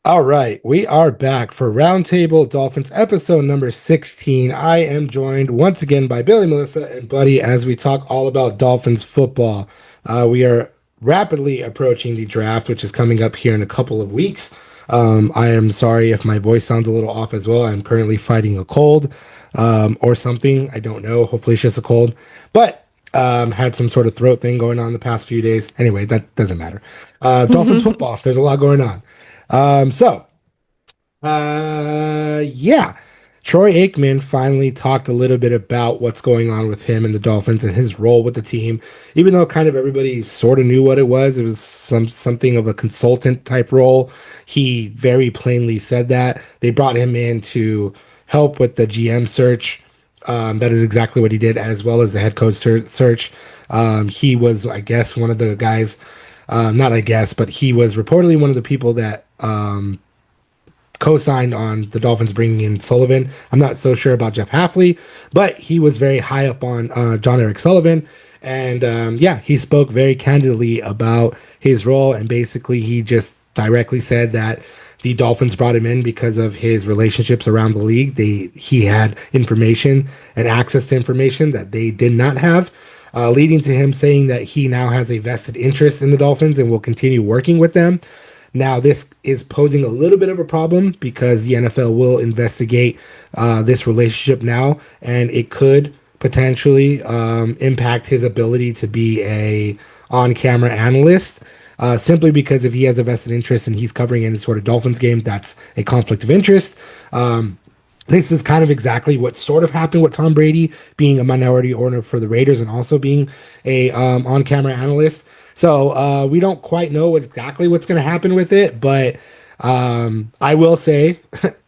All right, we are back for Roundtable Dolphins episode number 16. I am joined once again by Billie Melissa and Buddy as we talk all about Dolphins football. We are rapidly approaching the draft, which is coming up here in a couple of weeks. I am sorry if my voice sounds a little off as well. I'm currently fighting a cold or something. I don't know. Hopefully, it's just a cold, but had some sort of throat thing going on the past few days. Anyway, that doesn't matter. Dolphins football, there's a lot going on. Yeah. Troy Aikman finally talked a little bit about what's going on with him and the Dolphins and his role with the team. Even though kind of everybody sort of knew what it was something of a consultant type role. He very plainly said that. They brought him in to help with the GM search. That is exactly what he did, as well as the head coach search. He was, I guess, one of the guys. Not I guess, but he was reportedly one of the people that co-signed on the Dolphins bringing in Sullivan. I'm not so sure about Jeff Hafley, but he was very high up on John Eric Sullivan. And yeah, he spoke very candidly about his role. And basically, he just directly said that the Dolphins brought him in because of his relationships around the league. He had information and access to information that they did not have, leading to him saying that he now has a vested interest in the Dolphins and will continue working with them. Now, this is posing a little bit of a problem because the NFL will investigate this relationship now, and it could potentially impact his ability to be a on-camera analyst. Simply because if he has a vested interest and he's covering any sort of Dolphins game, that's a conflict of interest. This is kind of exactly what sort of happened with Tom Brady being a minority owner for the Raiders and also being a on-camera analyst. So we don't quite know exactly what's going to happen with it, but I will say,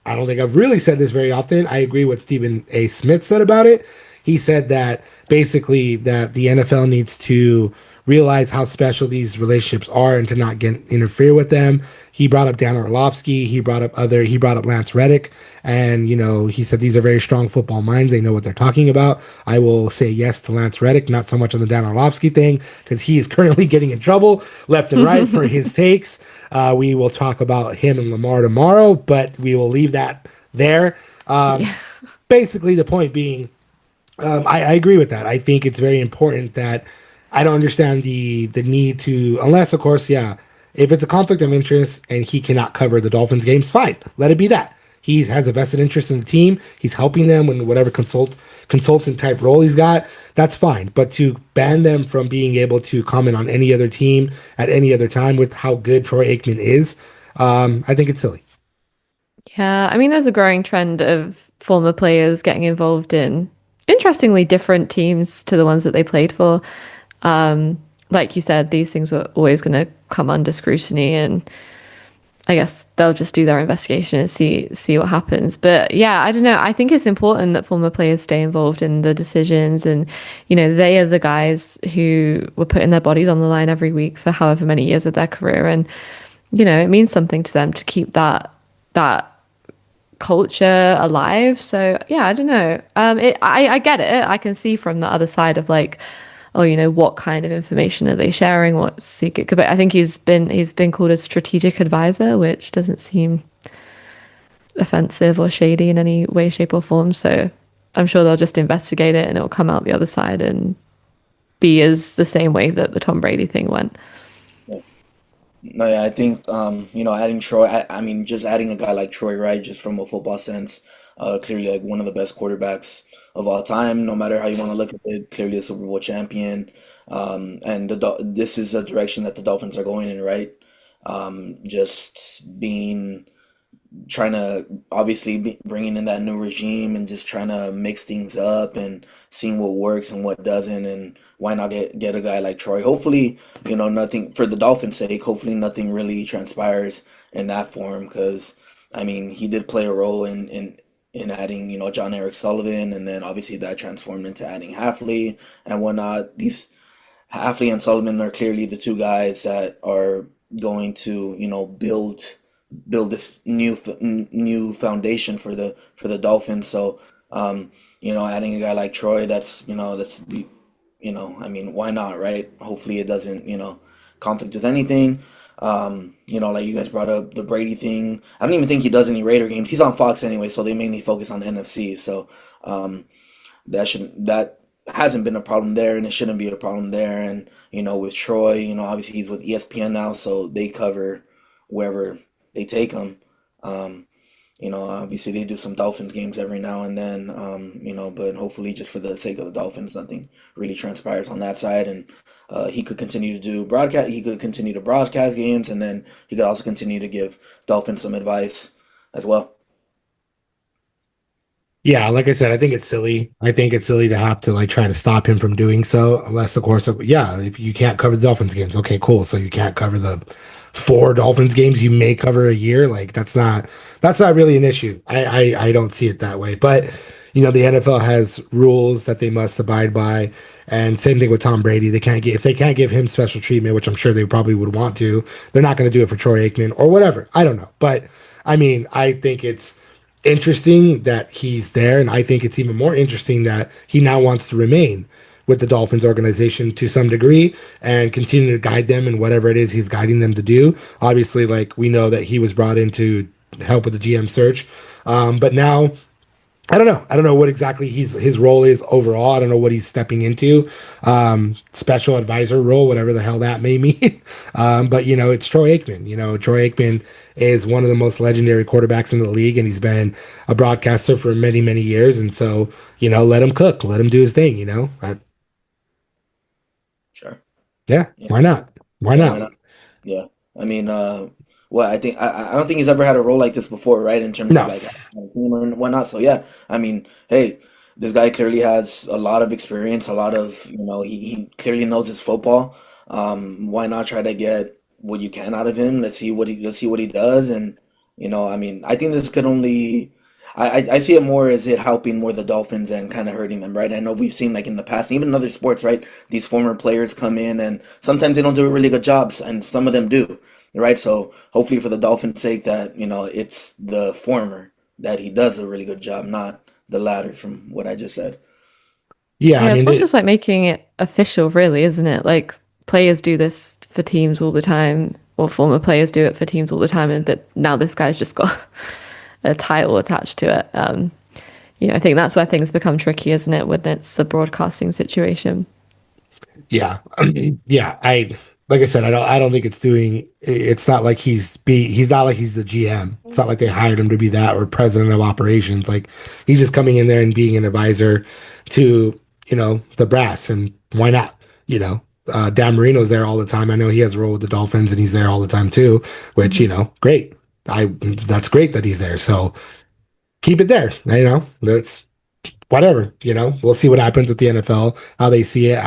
I don't think I've really said this very often. I agree with Stephen A. Smith said about it. He said that basically that the NFL needs to realize how special these relationships are and to not interfere with them. He brought up Dan Orlovsky. He brought up Lance Reddick. And, he said these are very strong football minds. They know what they're talking about. I will say yes to Lance Reddick, not so much on the Dan Orlovsky thing, because he is currently getting in trouble left and right for his takes. We will talk about him and Lamar tomorrow, but we will leave that there. Yeah. Basically, the point being, I agree with that. I think it's very important that I don't understand the need to, unless, of course, yeah, if it's a conflict of interest and he cannot cover the Dolphins games, fine, let it be that. He has a vested interest in the team. He's helping them in whatever consultant type role he's got. That's fine. But to ban them from being able to comment on any other team at any other time with how good Troy Aikman is, I think it's silly. Yeah, I mean, there's a growing trend of former players getting involved in interestingly different teams to the ones that they played for. Like you said, these things are always going to come under scrutiny, and I guess they'll just do their investigation and see what happens. But yeah, I don't know. I think it's important that former players stay involved in the decisions, and they are the guys who were putting their bodies on the line every week for however many years of their career, and it means something to them to keep that culture alive. So yeah, I don't know. I get it. I can see from the other side of like, oh, what kind of information are they sharing? What's secret? But I think he's been called a strategic advisor, which doesn't seem offensive or shady in any way, shape, or form. So I'm sure they'll just investigate it and it'll come out the other side and be as the same way that the Tom Brady thing went. No, yeah, I think adding Troy. I mean, just adding a guy like Troy, right? Just from a football sense, clearly like one of the best quarterbacks of all time. No matter how you want to look at it, clearly a Super Bowl champion. And this is a direction that the Dolphins are going in, right? Just being trying to obviously bringing in that new regime and just trying to mix things up and seeing what works and what doesn't, and why not get a guy like Troy. Hopefully, nothing for the Dolphins' sake. Hopefully, nothing really transpires in that form, because I mean he did play a role in adding John Eric Sullivan, and then obviously that transformed into adding Hafley and whatnot. These Hafley and Sullivan are clearly the two guys that are going to build this new foundation for the Dolphins. So adding a guy like Troy, I mean, why not, right? Hopefully it doesn't conflict with anything. Like you guys brought up the Brady thing. I don't even think he does any Raider games. He's on Fox anyway, so they mainly focus on the NFC. So um, that hasn't been a problem there, and it shouldn't be a problem there. And with Troy, obviously he's with ESPN now, so they cover wherever they take him. Um, Obviously they do some Dolphins games every now and then, but hopefully just for the sake of the Dolphins, nothing really transpires on that side. And he could continue to do broadcast. He could continue to broadcast games, and then he could also continue to give Dolphins some advice as well. Yeah, like I said, I think it's silly. I think it's silly to have to like try to stop him from doing so, unless of course, yeah, if you can't cover the Dolphins games, okay, cool. So you can't cover the four Dolphins games you may cover a year. Like that's not really an issue. I don't see it that way. But the NFL has rules that they must abide by, and same thing with Tom Brady. They can't get if they can't give him special treatment, which I'm sure they probably would want to. They're not going to do it for Troy Aikman or whatever. I don't know, but I mean, I think it's interesting that he's there, and I think it's even more interesting that he now wants to remain with the Dolphins organization to some degree and continue to guide them in whatever it is he's guiding them to do. Obviously, like we know that he was brought in to help with the GM search, but now I don't know. I don't know what exactly his role is overall. I don't know what he's stepping into. Special advisor role, whatever the hell that may mean. But it's Troy Aikman. Troy Aikman is one of the most legendary quarterbacks in the league, and he's been a broadcaster for many, many years. And so, let him cook, let him do his thing. Sure. Yeah, Yeah. why not? Why Yeah. Why not? not? Yeah. I mean, I think I don't think he's ever had a role like this before, right? In terms of No. like on a team or whatnot. So yeah, I mean, hey, this guy clearly has a lot of experience, a lot of he clearly knows his football. Why not try to get what you can out of him? Let's see what he does, and I mean, I think this could only. I see it more as it helping more the Dolphins and kind of hurting them, right? I know we've seen like in the past, even in other sports, right? These former players come in and sometimes they don't do a really good job, and some of them do, right? So hopefully for the Dolphins' sake that, it's the former that he does a really good job, not the latter from what I just said. Yeah, I Yeah, it's mean, more just like making it official, really, isn't it? Like players do this for teams all the time, or former players do it for teams all the time, and but now this guy's just got a title attached to it. I think that's where things become tricky, isn't it? When it's a broadcasting situation. yeah, yeah. Like I said, I don't think it's doing. It's not like he's not like he's the GM. It's not like they hired him to be that or president of operations. Like he's just coming in there and being an advisor to the brass, and why not? Dan Marino's there all the time. I know he has a role with the Dolphins, and he's there all the time too. Which Mhm. great. That's great that he's there. So keep it there. That's whatever, we'll see what happens with the NFL, how they see it.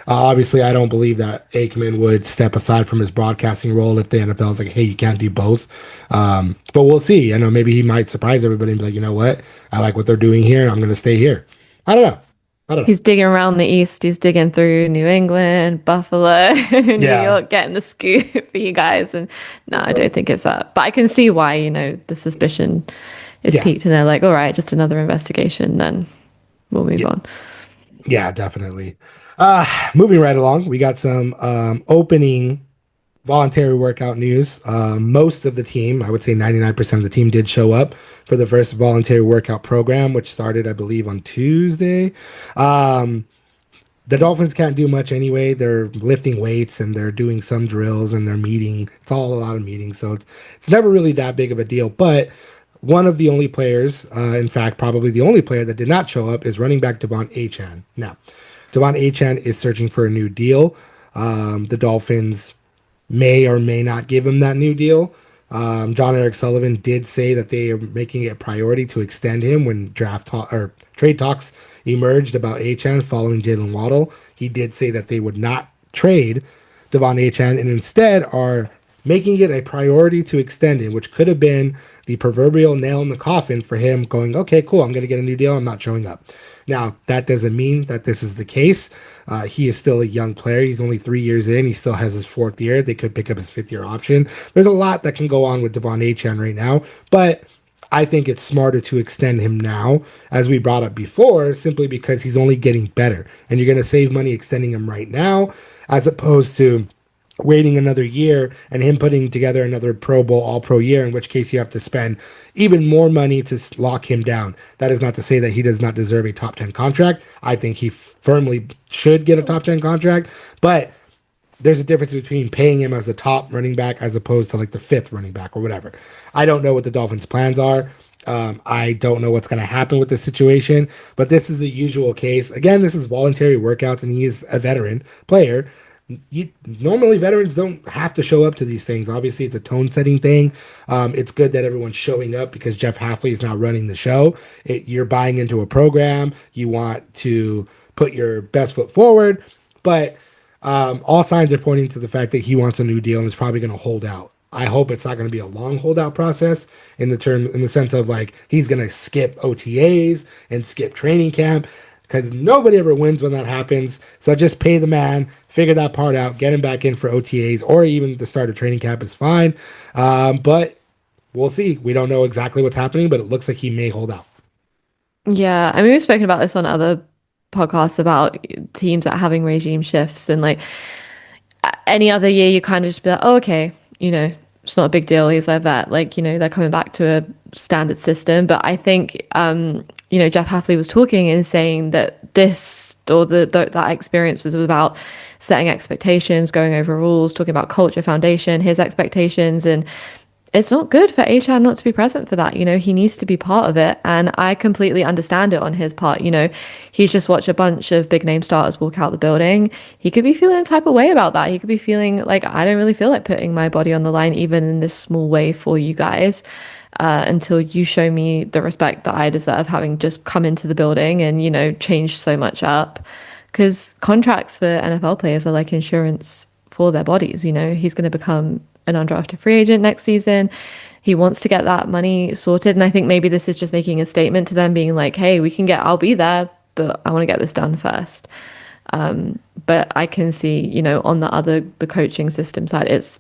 Obviously, I don't believe that Aikman would step aside from his broadcasting role if the NFL is like, hey, you can't do both. But we'll see. I know maybe he might surprise everybody and be like, you know what? I like what they're doing here, and I'm going to stay here. I don't know. I don't know. He's digging around the East. He's digging through New England, Buffalo, New Yeah. York, getting the scoop for you guys. And no, I Right. don't think it's that. But I can see why, the suspicion is Yeah. peaked and they're like, all right, just another investigation. Then we'll move Yeah. on. Yeah, definitely. Moving right along, we got some opening voluntary workout news. Most of the team, I would say 99% of the team, did show up for the first voluntary workout program, which started, I believe, on Tuesday. Um, the Dolphins can't do much anyway. They're lifting weights and they're doing some drills and they're meeting. It's all a lot of meetings, so it's never really that big of a deal. But one of the only players, in fact, probably the only player that did not show up, is running back Devon Achane. Now, Devon Achane is searching for a new deal. The Dolphins may or may not give him that new deal. John Eric Sullivan did say that they are making it a priority to extend him when or trade talks emerged about Achan following Jalen Waddle. He did say that they would not trade Devon Achan and instead are making it a priority to extend him, which could have been the proverbial nail in the coffin for him going, okay, cool, I'm going to get a new deal. I'm not showing up. Now, that doesn't mean that this is the case. He is still a young player. He's only 3 years in. He still has his fourth year. They could pick up his fifth year option. There's a lot that can go on with Devon Achane right now, but I think it's smarter to extend him now, as we brought up before, simply because he's only getting better. And you're going to save money extending him right now, as opposed to waiting another year and him putting together another Pro Bowl All Pro year, in which case you have to spend even more money to lock him down. That is not to say that he does not deserve a top 10 contract. I think he firmly should get a top 10 contract, but there's a difference between paying him as the top running back as opposed to like the fifth running back or whatever. I don't know what the Dolphins' plans are. I don't know what's going to happen with this situation, but this is the usual case. Again, this is voluntary workouts, and he's a veteran player. Normally, veterans don't have to show up to these things. Obviously, it's a tone-setting thing. It's good that everyone's showing up because Jeff Hafley is not running the show. You're buying into a program. You want to put your best foot forward, but all signs are pointing to the fact that he wants a new deal and is probably going to hold out. I hope it's not going to be a long holdout process in the sense of like he's going to skip OTAs and skip training camp, because nobody ever wins when that happens. So just pay the man, figure that part out, get him back in for OTAs or even the start of training camp is fine. But we'll see. We don't know exactly what's happening, but it looks like he may hold out. Yeah, I mean, we've spoken about this on other podcasts about teams that are having regime shifts, and like any other year, you kind of just be like, oh, okay, it's not a big deal. He's their vet. Like, they're coming back to a standard system. But I think, Jeff Hafley was talking and saying that this or that experience was about setting expectations, going over rules, talking about culture, foundation, his expectations. And it's not good for Achane not to be present for that. He needs to be part of it. And I completely understand it on his part. He's just watched a bunch of big name starters walk out the building. He could be feeling a type of way about that. He could be feeling like, I don't really feel like putting my body on the line, even in this small way for you guys, until you show me the respect that I deserve, having just come into the building and, changed so much up. Because contracts for NFL players are like insurance for their bodies. He's going to become an undrafted free agent next season. He wants to get that money sorted. And I think maybe this is just making a statement to them being like, hey, I'll be there, but I want to get this done first. But I can see, on the coaching system side, it's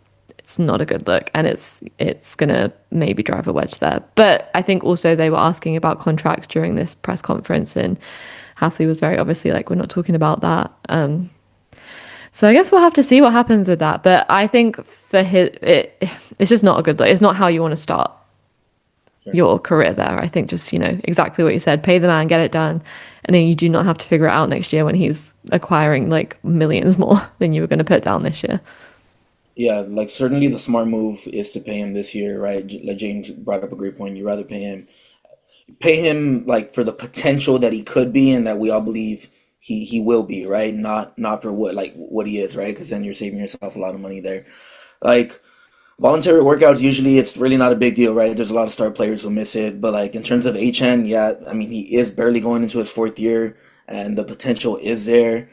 not a good look, and it's going to maybe drive a wedge there. But I think also they were asking about contracts during this press conference, and Hafley was very obviously like, we're not talking about that. So I guess we'll have to see what happens with that. But I think for it's just not a good look. It's not how you want to start your career there. I think just, exactly what you said, pay the man, get it done. And then you do not have to figure it out next year when he's acquiring like millions more than you were going to put down this year. Yeah, like certainly the smart move is to pay him this year, right? Like James brought up a great point. You rather pay him like for the potential that he could be and that we all believe he will be, right? Not for what he is, right? Because then you're saving yourself a lot of money there. Like voluntary workouts, usually it's really not a big deal, right? There's a lot of star players who miss it, but like in terms of Achane, yeah, I mean he is barely going into his fourth year, and the potential is there.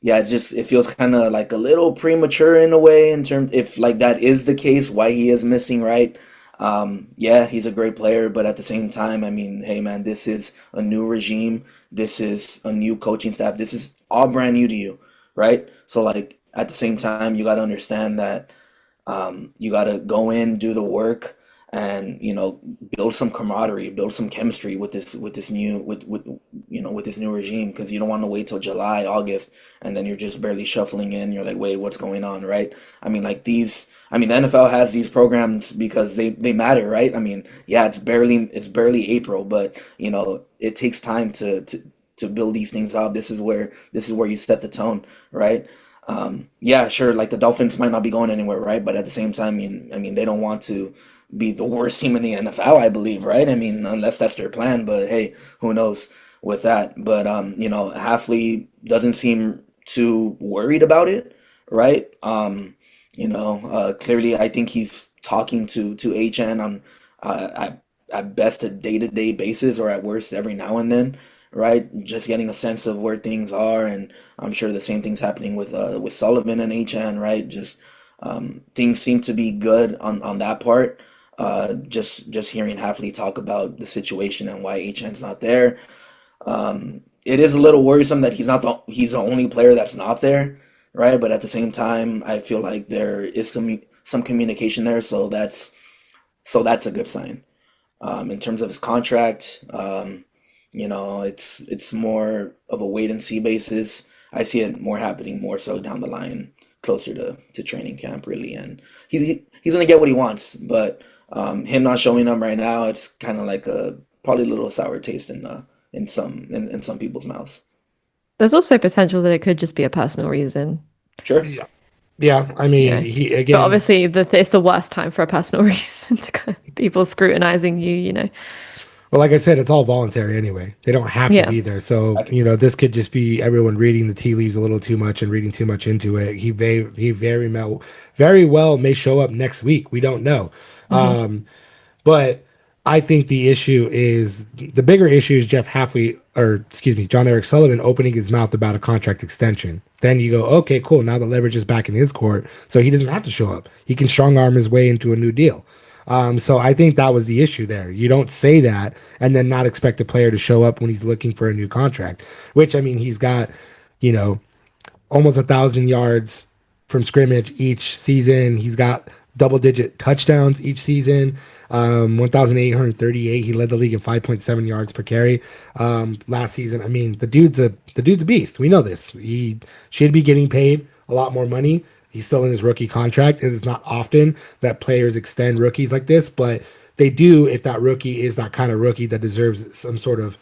Yeah, it feels kind of like a little premature in a way in terms if like that is the case, why he is missing, right? Yeah, he's a great player, but at the same time, I mean, hey man, this is a new regime. This is a new coaching staff. This is all brand new to you, right? So like at the same time, you got to understand that you got to go in, do the work, and build some camaraderie, build some chemistry with this new with this new regime, because you don't want to wait till July, August, and then you're just barely shuffling in. You're like, wait, what's going on, right? I mean, like the NFL has these programs because they matter, right? I mean, yeah, it's barely April, but it takes time to build these things up. This is where you set the tone, right? Yeah, sure. Like the Dolphins might not be going anywhere, right? But at the same time, I mean, they don't want to be the worst team in the NFL, I believe, right? I mean, unless that's their plan. But hey, who knows with that? But Hafley doesn't seem too worried about it, right? Clearly, I think he's talking to HN on at best a day-to-day basis, or at worst every now and then, right? Just getting a sense of where things are, and I'm sure the same thing's happening with Sullivan and HN, right? Just things seem to be good on that part. Just hearing Hafley talk about the situation and why HN's not there, it is a little worrisome that he's the only player that's not there, right? But at the same time, I feel like there is some communication there, so that's a good sign. In terms of his contract, it's more of a wait and see basis. I see it more happening more so down the line closer to training camp, really. And he's gonna get what he wants, but him not showing up right now, it's kind of like a probably a little sour taste in some people's mouths. There's also potential that it could just be a personal reason, Sure. Yeah. Yeah, I you mean, know. he But again. obviously, it's the worst time for a personal reason to kind of people scrutinizing you, you know. Well, like I said, it's all voluntary anyway. They don't have to Yeah. be there. So, I can, this could just be everyone reading the tea leaves a little too much and reading too much into it. He very well may show up next week. We don't know. Hmm. But I think the bigger issue is Jeff Hafley, or excuse me, John Eric Sullivan opening his mouth about a contract extension. Then you go, okay, cool. Now the leverage is back in his court, so he doesn't have to show up. He can strong arm his way into a new deal. So I think that was the issue there. You don't say that and then not expect a player to show up when he's looking for a new contract, which I mean, he's got, you know, almost 1,000 yards from scrimmage each season. He's got double-digit touchdowns each season. 1,838. He led the league in 5.7 yards per carry last season. I mean, the dude's a beast. We know this. He should be getting paid a lot more money. He's still in his rookie contract, and it's not often that players extend rookies like this, but they do if that rookie is that kind of rookie that deserves some sort of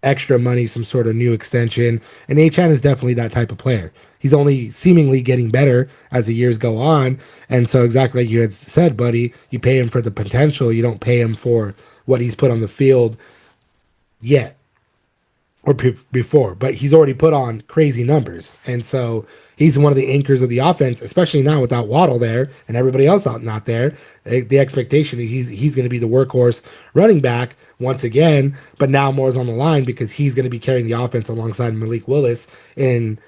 extra money, some sort of new extension. And Achane is definitely that type of player. He's only seemingly getting better as the years go on. And so exactly like you had said, buddy, you pay him for the potential. You don't pay him for what he's put on the field yet or before, but he's already put on crazy numbers. And so he's one of the anchors of the offense, especially now without Waddle there and everybody else not there. The expectation is he's going to be the workhorse running back once again, but now more is on the line because he's going to be carrying the offense alongside Malik Willis and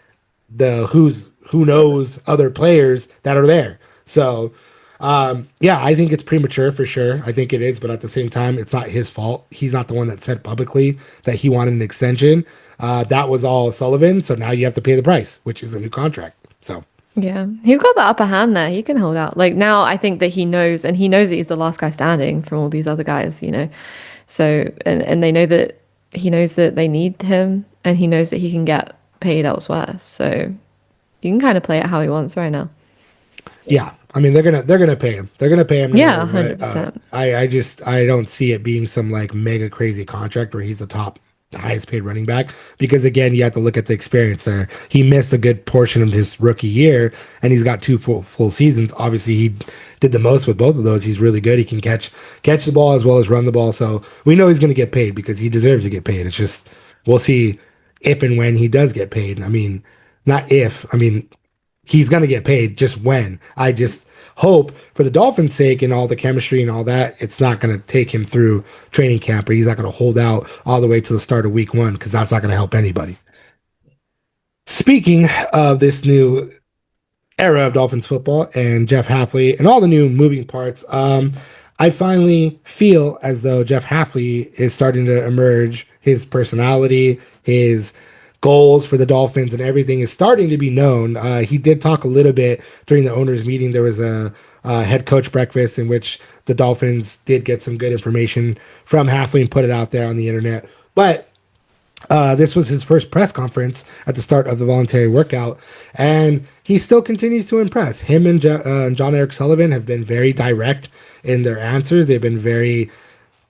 the who knows other players that are there. So yeah, I think it's premature for sure. I think it is, but at the same time, it's not his fault. He's not the one that said publicly that he wanted an extension. That was all Sullivan. So now you have to pay the price, which is a new contract. So Yeah, he's got the upper hand there. He can hold out. Like now, I think that he knows, and he knows that he's the last guy standing from all these other guys, you know. So, and they know that he knows that they need him, and he knows that he can get paid elsewhere. So you can kind of play it how he wants right now. yeah, I mean they're gonna pay him. They're gonna pay him no Yeah, matter what. 100%. I don't see it being some like mega crazy contract where he's the highest paid running back because again you have to look at the experience there. He missed a good portion of his rookie year and he's got two full seasons. Obviously he did the most with both of those. He's really good. He can catch the ball as well as run the ball. So we know he's going to get paid because he deserves to get paid. It's just we'll see if and when he does get paid. I mean, not if. I mean, he's going to get paid, just when. I just hope for the Dolphins' sake and all the chemistry and all that, it's not going to take him through training camp or he's not going to hold out all the way to the start of week 1 because that's not going to help anybody. Speaking of this new era of Dolphins football and Jeff Hafley and all the new moving parts, I finally feel as though Jeff Hafley is starting to emerge. His personality, his goals for the Dolphins and everything is starting to be known. He did talk a little bit during the owners meeting. There was a head coach breakfast in which the Dolphins did get some good information from Hafley and put it out there on the internet. But this was his first press conference at the start of the voluntary workout, and he still continues to impress. Him and John Eric Sullivan have been very direct in their answers. They've been very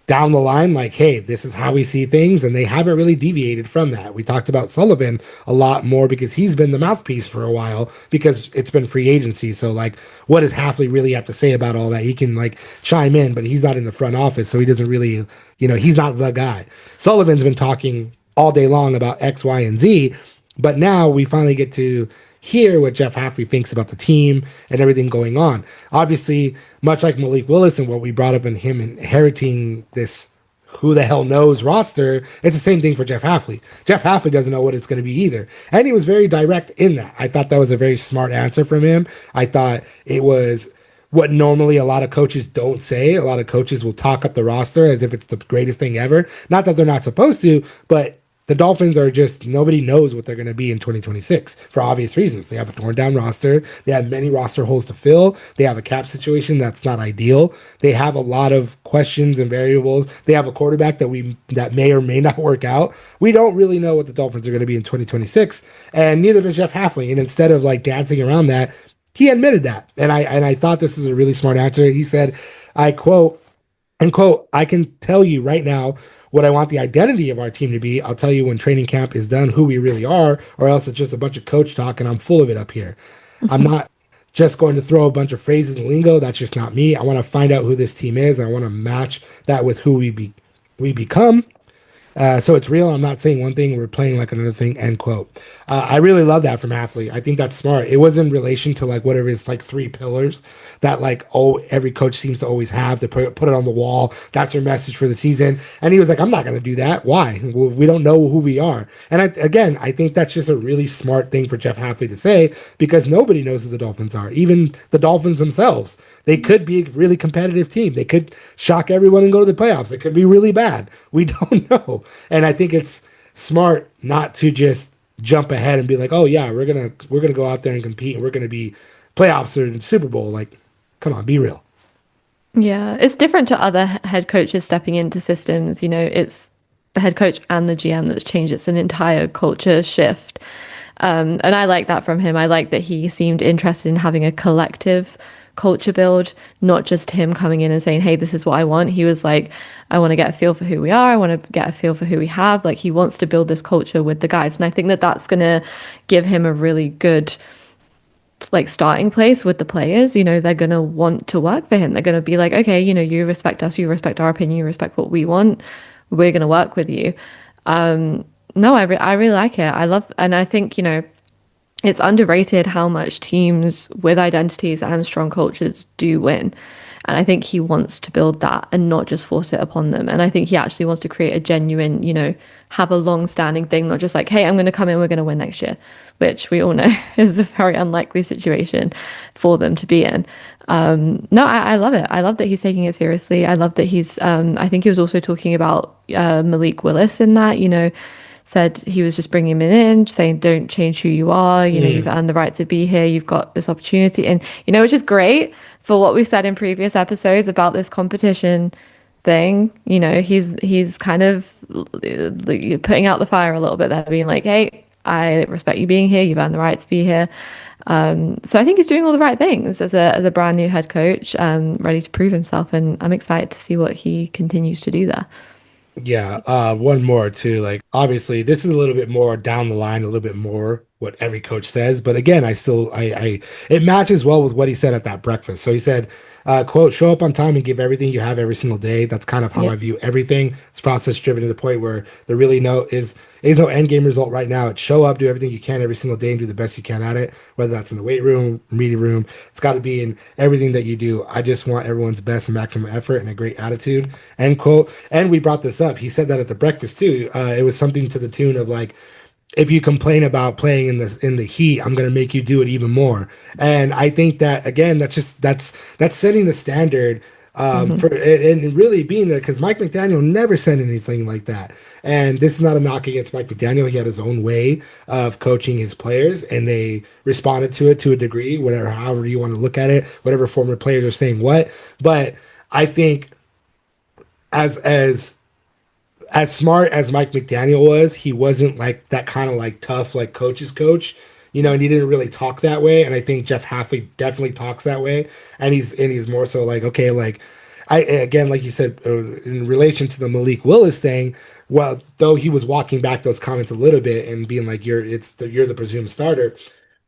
down the line, like, hey, this is how we see things, and they haven't really deviated from that. We talked about Sullivan a lot more because he's been the mouthpiece for a while because it's been free agency. So, like, what does Hafley really have to say about all that? He can, like, chime in, but he's not in the front office, so he doesn't really, he's not the guy. Sullivan's been talking all day long about X, Y, and Z, but now we finally get to hear what Jeff Hafley thinks about the team and everything going on. Obviously, much like Malik Willis and what we brought up in him inheriting this who the hell knows roster, it's the same thing for Jeff Hafley. Jeff Hafley doesn't know what it's going to be either. And he was very direct in that. I thought that was a very smart answer from him. I thought it was what normally a lot of coaches don't say. A lot of coaches will talk up the roster as if it's the greatest thing ever. Not that they're not supposed to, but the Dolphins are just, nobody knows what they're going to be in 2026 for obvious reasons. They have a torn down roster. They have many roster holes to fill. They have a cap situation that's not ideal. They have a lot of questions and variables. They have a quarterback that may or may not work out. We don't really know what the Dolphins are going to be in 2026, and neither does Jeff Hafley. And instead of like dancing around that, he admitted that, and I thought this was a really smart answer. He said, I quote, and quote, I can tell you right now what I want the identity of our team to be. I'll tell you when training camp is done who we really are, or else it's just a bunch of coach talk and I'm full of it up here. I'm not just going to throw a bunch of phrases and lingo. That's just not me. I want to find out who this team is. And I want to match that with who we become. So it's real. I'm not saying one thing, we're playing like another thing, end quote. I really love that from Hafley. I think that's smart. It was in relation to like whatever is like three pillars that like, oh, every coach seems to always have. They put it on the wall. That's their message for the season. And he was like, I'm not going to do that. Why? We don't know who we are. And I think that's just a really smart thing for Jeff Hafley to say, because nobody knows who the Dolphins are. Even the Dolphins themselves. They could be a really competitive team. They could shock everyone and go to the playoffs. They could be really bad. We don't know. And I think it's smart not to just jump ahead and be like, oh yeah, we're gonna go out there and compete and we're gonna be playoffs or Super Bowl. Like, come on, be real. Yeah, it's different to other head coaches stepping into systems. It's the head coach and the GM that's changed. It's an entire culture shift. And I like that from him. I like that he seemed interested in having a collective culture build, not just him coming in and saying, hey, this is what I want. He was like, I want to get a feel for who we are. I want to get a feel for who we have. Like, he wants to build this culture with the guys. And I think that that's going to give him a really good like starting place with the players. They're going to want to work for him. They're going to be like, okay, you respect us, you respect our opinion, you respect what we want. We're going to work with you. No, I really like it. And I think, it's underrated how much teams with identities and strong cultures do win. And I think he wants to build that and not just force it upon them. And I think he actually wants to create a genuine, have a long-standing thing, not just like, hey, I'm going to come in, we're going to win next year, which we all know is a very unlikely situation for them to be in. No, I love it. I love that he's taking it seriously. I love that I think he was also talking about Malik Willis in that, said he was just bringing him in, saying, don't change who you are. You've earned the right to be here. You've got this opportunity. And, which is great for what we said in previous episodes about this competition thing. He's kind of putting out the fire a little bit there, being like, hey, I respect you being here. You've earned the right to be here. So I think he's doing all the right things as a brand new head coach, ready to prove himself. And I'm excited to see what he continues to do there. Yeah, one more too. Like, obviously, this is a little bit more down the line, a little bit more what every coach says. But again, it matches well with what he said at that breakfast. So he said, quote, show up on time and give everything you have every single day. That's kind of how I view everything. It's process driven to the point where there really is no end game result right now. It's show up, do everything you can every single day and do the best you can at it, whether that's in the weight room, media room. It's got to be in everything that you do. I just want everyone's best and maximum effort and a great attitude, end quote. And we brought this up. He said that at the breakfast too. It was something to the tune of like, if you complain about playing in the heat, I'm going to make you do it even more. And I think that, again, that's setting the standard for and really being there, because Mike McDaniel never said anything like that. And this is not a knock against Mike McDaniel. He had his own way of coaching his players, and they responded to it to a degree, however you want to look at it, whatever former players are saying what. But I think as smart as Mike McDaniel was, he wasn't like that kind of like tough, like coach's coach, and he didn't really talk that way. And I think Jeff Hafley definitely talks that way. And he's more so like, okay, like again, like you said, in relation to the Malik Willis thing, well, though he was walking back those comments a little bit and being like, you're the presumed starter.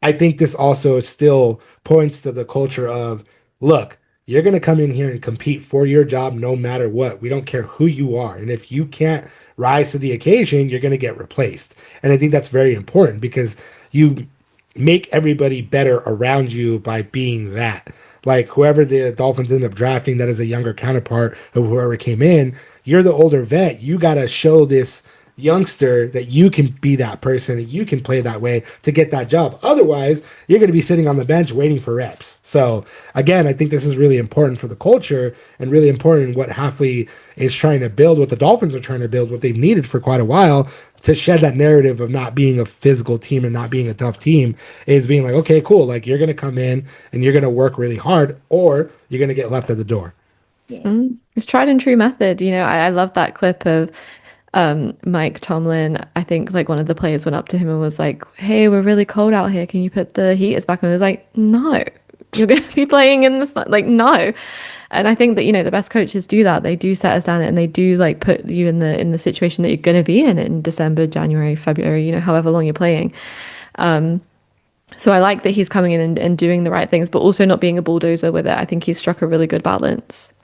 I think this also still points to the culture of, look, you're going to come in here and compete for your job no matter what. We don't care who you are. And if you can't rise to the occasion, you're going to get replaced. And I think that's very important, because you make everybody better around you by being that. Like, whoever the Dolphins end up drafting that is a younger counterpart of whoever came in, you're the older vet. You got to show this youngster that you can be that person and you can play that way to get that job. Otherwise, you're going to be sitting on the bench waiting for reps. So again, I think this is really important for the culture and really important what Hafley is trying to build, what the Dolphins are trying to build, what they've needed for quite a while, to shed that narrative of not being a physical team and not being a tough team, is being like, okay, cool. Like, you're going to come in and you're going to work really hard, or you're going to get left at the door. It's tried and true method. I love that clip of Mike Tomlin, I think like one of the players went up to him and was like, "Hey, we're really cold out here. Can you put the heaters back on?" He was like, "No, you're going to be playing in the sun." Like, no. And I think that, the best coaches do that. They do set a standard and they do like put you in the situation that you're going to be in December, January, February, however long you're playing. So I like that he's coming in and doing the right things, but also not being a bulldozer with it. I think he's struck a really good balance.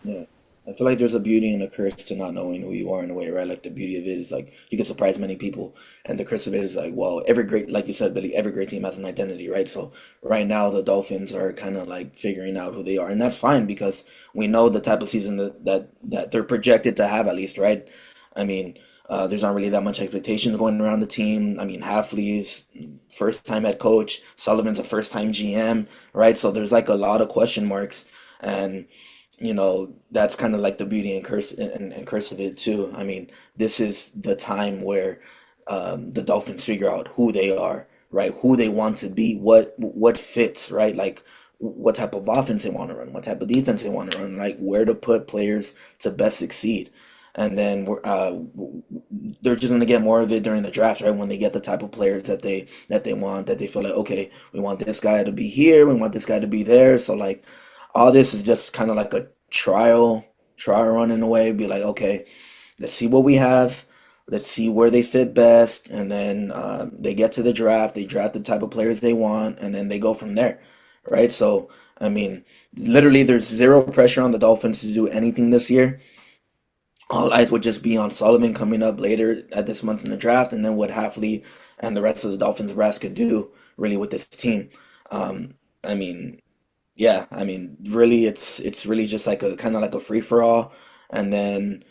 Yeah. I feel like there's a beauty and a curse to not knowing who you are in a way, right? Like the beauty of it is like you can surprise many people, and the curse of it is like, well, every great, like you said, Billy, every great team has an identity, right? So right now the Dolphins are kind of like figuring out who they are, and that's fine because we know the type of season that they're projected to have at least, right? I mean, there's not really that much expectations going around the team. I mean, Hafley's first time head coach, Sullivan's a first time GM, right? So there's like a lot of question marks, and that's kind of like the beauty and curse of it too. I mean, this is the time where the Dolphins figure out who they are, right? Who they want to be, what fits, right? Like what type of offense they want to run, what type of defense they want to run, like where to put players to best succeed. And then they're just gonna get more of it during the draft, right? When they get the type of players that they want, that they feel like, okay, we want this guy to be here, we want this guy to be there. So like all this is just kind of like a trial run in a way. Be like, okay, let's see what we have, let's see where they fit best, and then they get to the draft, they draft the type of players they want, and then they go from there, right? So I mean, literally, there's zero pressure on the Dolphins to do anything this year. All eyes would just be on Sullivan coming up later at this month in the draft, and then what Hafley and the rest of the Dolphins brass could do really with this team. I mean, yeah, I mean, really, it's really just like a kind of like a free for all, and then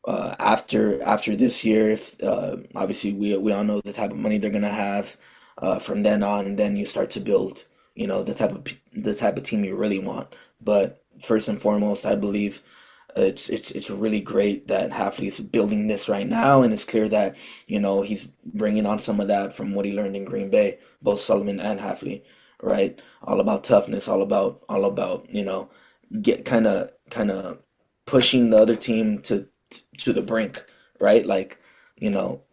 after this year, if obviously we all know the type of money they're gonna have, from then on, then you start to build, the type of team you really want. But first and foremost, I believe it's really great that Hafley is building this right now, and it's clear that he's bringing on some of that from what he learned in Green Bay, both Sullivan and Hafley, right? All about toughness, all about get kind of pushing the other team to the brink, right? Like you know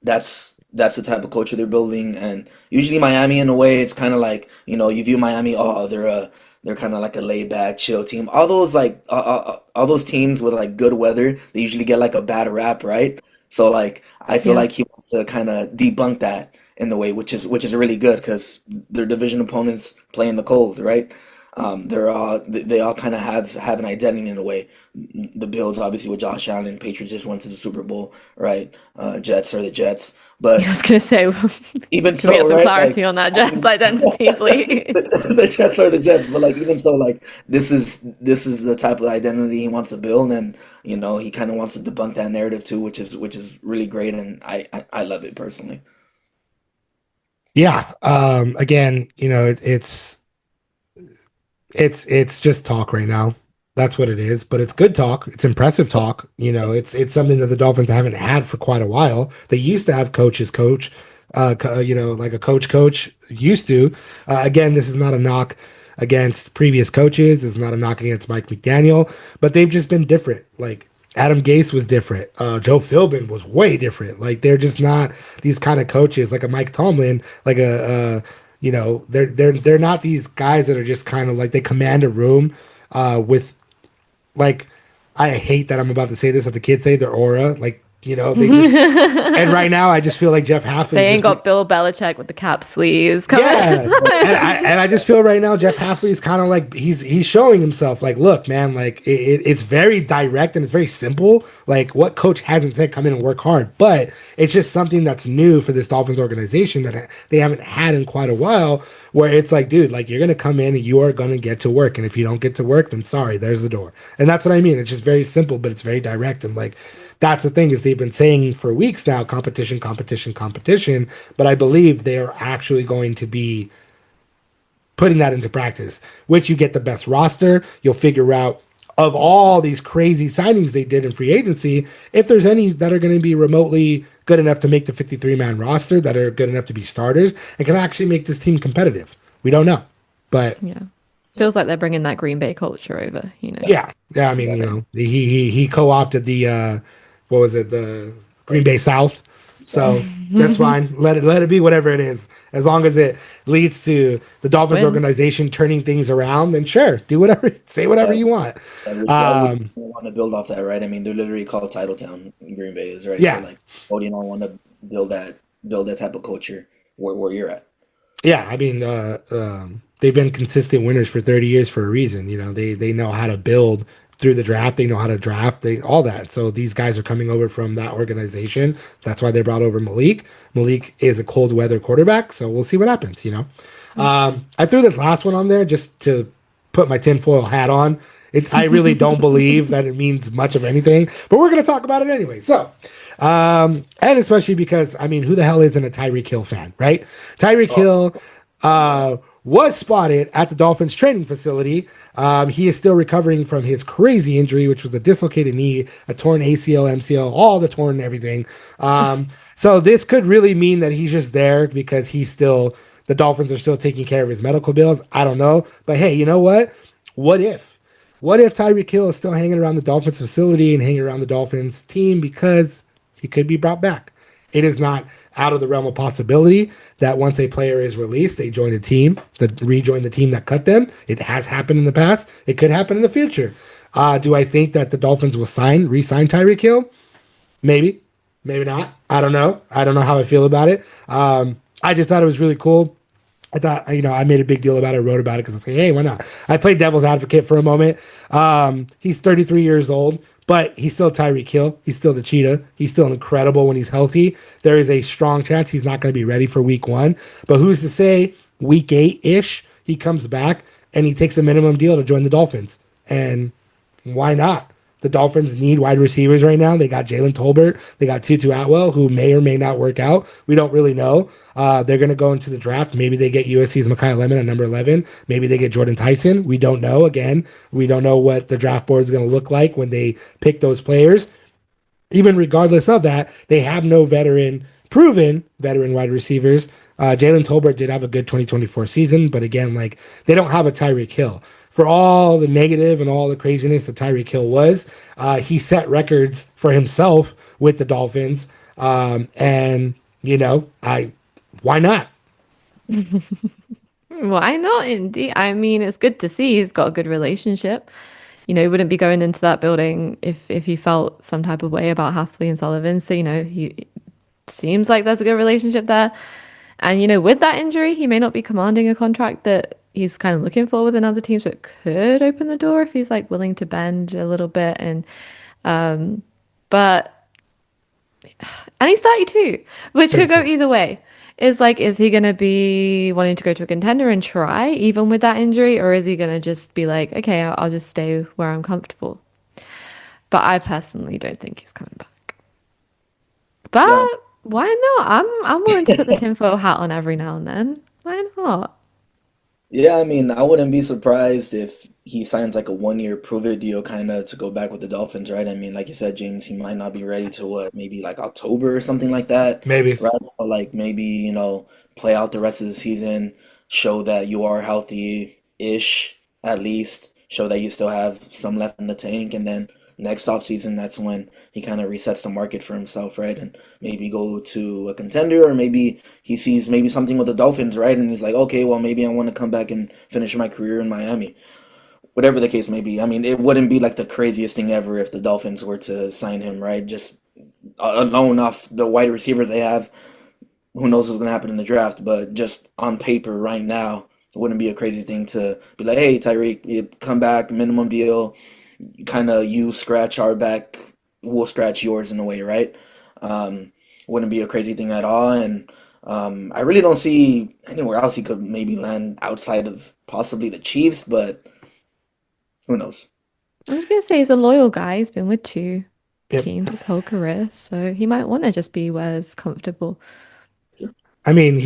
that's the type of culture they're building. And usually Miami, in a way, it's kind of like you view Miami, oh, they're kind of like a laid back, chill team. All those like all those teams with like good weather, they usually get like a bad rap, right? So like I feel Yeah. like he wants to kind of debunk that in the way, which is really good because their division opponents play in the cold, right? They all kind of have an identity in a way. The Bills, obviously, with Josh Allen, Patriots just went to the Super Bowl, right? Jets are the Jets, I but was going to say, even can we get so, some right? Like, clarity on that I Jets mean, identity, please? the Jets are the Jets, but like even so, like this is the type of identity he wants to build, and he kind of wants to debunk that narrative too, which is really great, and I love it personally. Yeah. Again, it's just talk right now. That's what it is. But it's good talk. It's impressive talk. It's something that the Dolphins haven't had for quite a while. They used to have coaches coach, like a coach used to. Again, this is not a knock against previous coaches. It's not a knock against Mike McDaniel, but they've just been different. Like Adam Gase was different. Joe Philbin was way different. Like they're just not these kind of coaches. Like a Mike Tomlin, like they're not these guys that are just kind of like they command a room with like I hate that I'm about to say this, that the kids say their aura, like they just. And right now, I just feel like Jeff Hafley They ain't just. got Bill Belichick with the cap sleeves coming. Yeah, and I just feel right now Jeff Hafley is kind of like he's showing himself like, look, man, like it's very direct and it's very simple. Like what coach hasn't said, come in and work hard, but it's just something that's new for this Dolphins organization that they haven't had in quite a while. Where it's like, dude, like you're gonna come in and you are gonna get to work, and if you don't get to work, then sorry, there's the door. And that's what I mean. It's just very simple, but it's very direct. And like that's the thing is they've been saying for weeks now, competition, competition, competition. But I believe they are actually going to be putting that into practice, which you get the best roster. You'll figure out of all these crazy signings they did in free agency, if there's any that are going to be remotely good enough to make the 53-man roster, that are good enough to be starters, and can actually make this team competitive. We don't know. But Yeah. Feels like they're bringing that Green Bay culture over. yeah. I mean, Yeah. he co-opted what was it, the Green Bay South. So that's Wins. fine. Let it be whatever it is. As long as it leads to the Dolphins organization turning things around, then sure, do whatever, say whatever Yeah, you want. why would you want to build off that, right? I mean, they're literally called Title Town, Green Bay is, right? So Yeah, like, why do you not want to build that type of culture where you're at? yeah. I mean, they've been consistent winners for 30 years for a reason. They know how to build through the draft. They know how to draft. They all that. So these guys are coming over from that organization. That's why they brought over Malik. Malik is a cold weather quarterback. So we'll see what happens. I threw this last one on there just to put my tinfoil hat on. I really don't believe that it means much of anything, but we're going to talk about it anyway. So, and especially because, I mean, who the hell isn't a Tyreek Hill fan, right? Tyreek Oh, Hill was spotted at the Dolphins training facility. He is still recovering from his crazy injury, which was a dislocated knee, a torn ACL, MCL, all the torn everything. So this could really mean that he's just there because the Dolphins are still taking care of his medical bills. I don't know. But hey, you know what? What if? What if Tyreek Hill is still hanging around the Dolphins facility and hanging around the Dolphins team because he could be brought back? It is not out of the realm of possibility that once a player is released, they join a team, that rejoin the team that cut them. It has happened in the past. It could happen in the future. Do I think that the Dolphins will re-sign Tyreek Hill? Maybe, maybe not. I don't know. I don't know how I feel about it. I just thought it was really cool. I thought, I made a big deal about it, wrote about it because I was like, hey, why not? I played devil's advocate for a moment. He's 33 years old, but he's still Tyreek Hill. He's still the cheetah. He's still incredible when he's healthy. There is a strong chance he's not going to be ready for week 1. But who's to say week 8-ish, he comes back and he takes a minimum deal to join the Dolphins? And why not? The Dolphins need wide receivers right now. They got Jalen Tolbert. They got Tutu Atwell, who may or may not work out. We don't really know. They're going to go into the draft. Maybe they get USC's Mekhi Lemon at number 11. Maybe they get Jordan Tyson. We don't know. Again, we don't know what the draft board is going to look like when they pick those players. Even regardless of that, they have no proven veteran wide receivers. Jalen Tolbert did have a good 2024 season, but again, they don't have a Tyreek Hill. For all the negative and all the craziness that Tyreek Hill was, he set records for himself with the Dolphins. And why not? Why not, indeed? I mean, it's good to see he's got a good relationship. He wouldn't be going into that building if he felt some type of way about Hafley and Sullivan. So, he seems like there's a good relationship there. And, with that injury, he may not be commanding a contract that he's kind of looking for with another team. So it could open the door if he's willing to bend a little bit. But he's 32, which could go either way. Is he going to be wanting to go to a contender and try even with that injury? Or is he going to just be like, okay, I'll just stay where I'm comfortable? But I personally don't think he's coming back. But yeah. why not? I'm willing to put the tinfoil hat on every now and then. Why not? Yeah, I mean, I wouldn't be surprised if he signs like a 1-year prove-it deal kind of to go back with the Dolphins, right? I mean, like you said, James, he might not be ready to maybe like October or something like that, Maybe. right? So like maybe, play out the rest of the season, show that you are healthy-ish at least, show that you still have some left in the tank, and then next offseason, that's when he kind of resets the market for himself, right? And maybe go to a contender, or maybe he sees maybe something with the Dolphins, right? And he's like, okay, well, maybe I want to come back and finish my career in Miami. Whatever the case may be. I mean, it wouldn't be like the craziest thing ever if the Dolphins were to sign him, right? Just alone off the wide receivers they have, who knows what's going to happen in the draft, but just on paper right now, it wouldn't be a crazy thing to be like, hey, Tyreek, you come back, minimum deal, kind of you scratch our back, we'll scratch yours in a way, right? Wouldn't be a crazy thing at all. And I really don't see anywhere else he could maybe land outside of possibly the Chiefs, but who knows? I was gonna say he's a loyal guy. He's been with 2 Yep. teams his whole career, so he might want to just be where he's comfortable. I mean,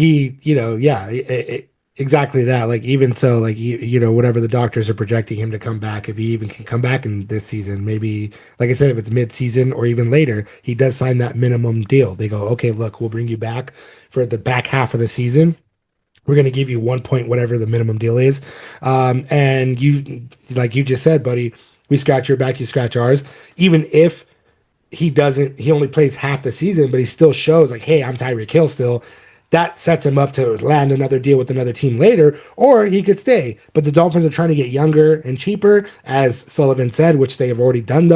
exactly that. Even so, whatever the doctors are projecting him to come back, if he even can come back in this season, maybe, like I said, if it's mid-season or even later, he does sign that minimum deal. They go, okay, look, we'll bring you back for the back half of the season. We're going to give you 1 point, whatever the minimum deal is. And you, like you just said, buddy, we scratch your back, you scratch ours. Even if he only plays half the season, but he still shows like, hey, I'm Tyreek Hill still. That sets him up to land another deal with another team later, or he could stay. But the Dolphins are trying to get younger and cheaper, as Sullivan said, which they have already done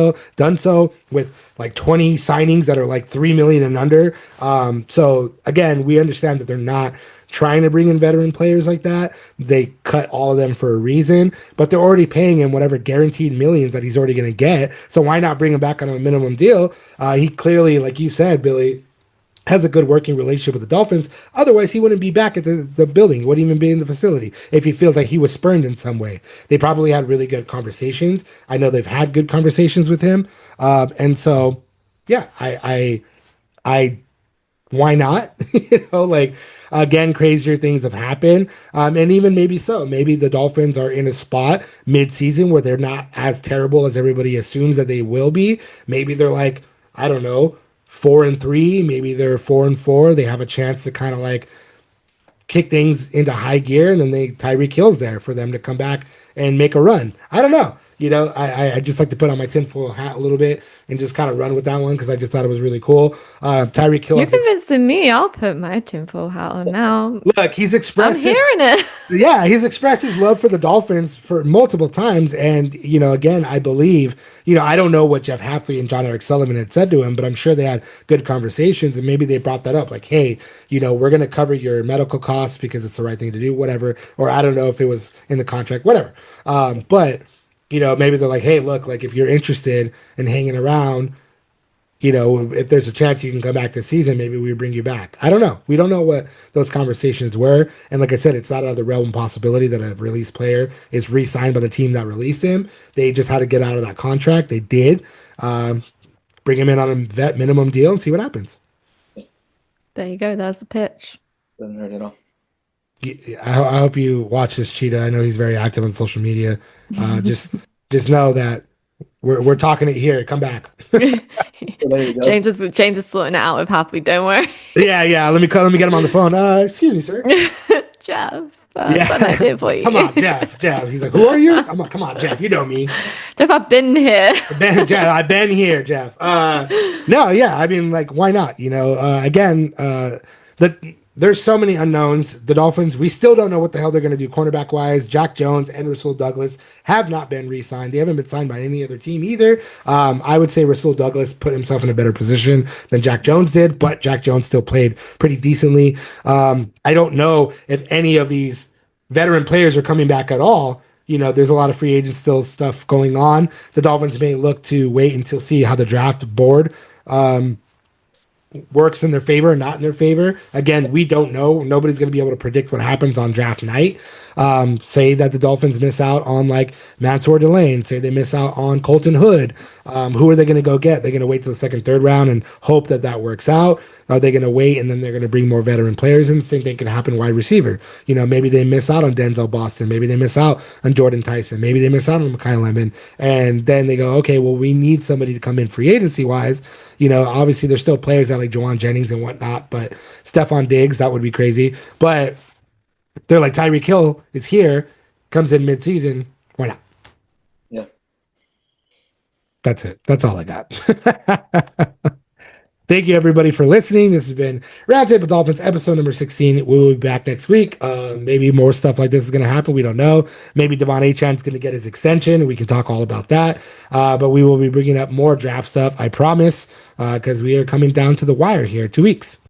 so with like 20 signings that are like 3 million and under. So again, we understand that they're not trying to bring in veteran players like that. They cut all of them for a reason, but they're already paying him whatever guaranteed millions that he's already going to get. So why not bring him back on a minimum deal? He clearly, like you said, Billy, has a good working relationship with the Dolphins. Otherwise, he wouldn't be back at the building. He wouldn't even be in the facility if he feels like he was spurned in some way. They probably had really good conversations. I know they've had good conversations with him. And so, yeah, I why not? Like, again, crazier things have happened. And even maybe so. Maybe the Dolphins are in a spot mid-season where they're not as terrible as everybody assumes that they will be. Maybe they're like, I don't know, 4-3, maybe they're 4-4. They have a chance to kind of like kick things into high gear, and then Tyreek Hill's there for them to come back and make a run. I don't know. I just like to put on my tinfoil hat a little bit and just kind of run with that one because I just thought it was really cool. Tyreek Hill. You're convincing me. I'll put my tinfoil hat on now. Look, he's expressed. I'm hearing it. Yeah, he's expressed his love for the Dolphins for multiple times, and again, I believe. I don't know what Jeff Hafley and John Eric Sullivan had said to him, but I'm sure they had good conversations, and maybe they brought that up, like, hey, we're going to cover your medical costs because it's the right thing to do, whatever. Or I don't know if it was in the contract, whatever. But maybe they're like, hey, look, like if you're interested in hanging around, if there's a chance you can come back this season, maybe we bring you back. I don't know. We don't know what those conversations were. And like I said, it's not out of the realm of possibility that a released player is re-signed by the team that released him. They just had to get out of that contract. They did. Bring him in on a vet minimum deal and see what happens. There you go. There's the pitch. Doesn't hurt at all. I hope you watch this, Cheetah. I know he's very active on social media. Just know that we're talking it here. Come back. James is sorting it out with Hafley. Don't worry. Yeah. Let me get him on the phone. Excuse me, sir. Jeff. That's an idea for you. Come on, Jeff. He's like, who are you? I'm like, come on, Jeff. You know me. Jeff, I've been here. Jeff, I've been here, Jeff. No, yeah. I mean, like, why not? Again, there's so many unknowns. The Dolphins, we still don't know what the hell they're going to do cornerback-wise. Jack Jones and Rasul Douglas have not been re-signed. They haven't been signed by any other team either. I would say Rasul Douglas put himself in a better position than Jack Jones did, but Jack Jones still played pretty decently. I don't know if any of these veteran players are coming back at all. There's a lot of free agent still stuff going on. The Dolphins may look to wait until see how the draft board works in their favor or not in their favor. Again, we don't know. Nobody's going to be able to predict what happens on draft night. Say that the Dolphins miss out on like Mansour Delane. Say they miss out on Colton Hood. Who are they going to go get? They're going to wait till the second, third round and hope that works out. Are they going to wait and then they're going to bring more veteran players in? The same thing can happen wide receiver. Maybe they miss out on Denzel Boston. Maybe they miss out on Jordan Tyson. Maybe they miss out on Mekhi Lemon. And then they go, okay, well, we need somebody to come in free agency wise. Obviously there's still players that like Jawan Jennings and whatnot, but Stephon Diggs, that would be crazy. But they're like, Tyreek Hill is here, comes in mid-season. Why not? Yeah. That's it. That's all I got. Thank you, everybody, for listening. This has been Roundtable Dolphins, episode number 16. We will be back next week. Maybe more stuff like this is going to happen. We don't know. Maybe Devon Achane is going to get his extension, and we can talk all about that. But we will be bringing up more draft stuff, I promise, because we are coming down to the wire here 2 weeks.